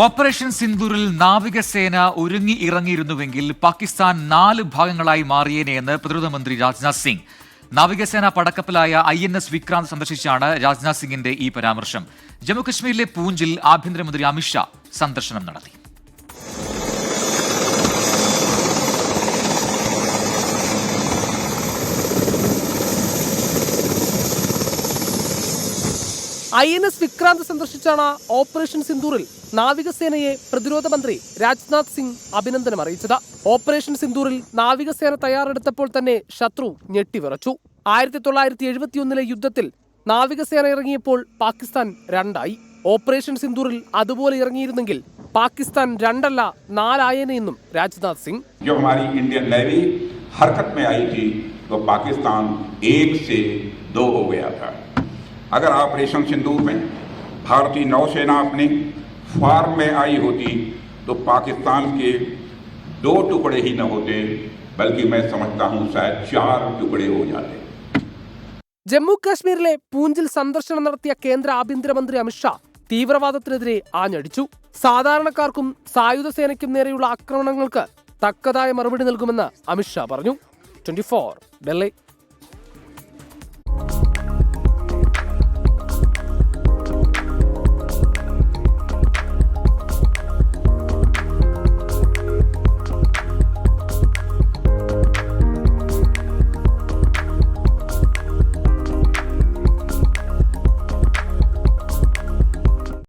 Operation സിന്ദൂരിൽ നാവികസേന ഒരുങ്ങി ഇറങ്ങിയിരുന്നുവെങ്കിൽ പാകിസ്ഥാൻ 4 ഭാഗങ്ങളായി മാറിയേനെയെന്ന് പ്രതിരോധ മന്ത്രി രാജ്നാഥ് സിംഗ്. നാവികസേന പടക്കപ്പലായ INS വിക്രാന്ത് സന്ദർശിച്ചാണ് രാജ്നാഥ് സിംഗിന്റെ ഈ പരാമർശം. ജമ്മുകശ്മീരിലെ പൂഞ്ചിൽ ആഭ്യന്തരമന്ത്രി അമിത്ഷാ സന്ദർശനം നടത്തി. INS വിക്രാന്ത് സന്ദർശിച്ചാണ് ഓപ്പറേഷൻ സിന്ദൂറിൽ നാവികസേനയെ പ്രതിരോധ മന്ത്രി രാജ്നാഥ് സിംഗ് അഭിനന്ദനം അറിയിച്ചത്. ഓപ്പറേഷൻ സിന്ദൂറിൽ നാവികസേന തയ്യാറെടുത്തപ്പോൾ തന്നെ ശത്രു ഞെട്ടിവിറച്ചു. 1971 യുദ്ധത്തിൽ നാവികസേന ഇറങ്ങിയപ്പോൾ പാകിസ്ഥാൻ 2 ആയി. ഓപ്പറേഷൻ സിന്ദൂറിൽ അതുപോലെ ഇറങ്ങിയിരുന്നെങ്കിൽ പാകിസ്ഥാൻ 2 അല്ല 4 ആയേനെയെന്നും രാജ്നാഥ് സിംഗ്. इंडियन नेवी हरकत में आई थी तो पाकिस्तान 1 से 2 हो गया था. अगर ऑपरेशन सिंदूर में भारतीय नौसेना अपनी फॉर्म में आई होती तो पाकिस्तान के 2 टुकड़े ही न होते, बल्कि मैं समझता हूं शायद 4 टुकड़े हो जाते. ജമ്മു കാശ്മീരിലെ പൂഞ്ചിൽ സന്ദർശനം നടത്തിയ കേന്ദ്ര ആഭ്യന്തരമന്ത്രി അമിത്ഷാ തീവ്രവാദത്തിനെതിരെ ആഞ്ഞടിച്ചു. സാധാരണക്കാർക്കും സായുധ സേനയ്ക്കും നേരെയുള്ള ആക്രമണങ്ങൾക്ക് തക്കതായ മറുപടി നൽകുമെന്ന് അമിത്ഷാ പറഞ്ഞു. 24 ഡൽഹി.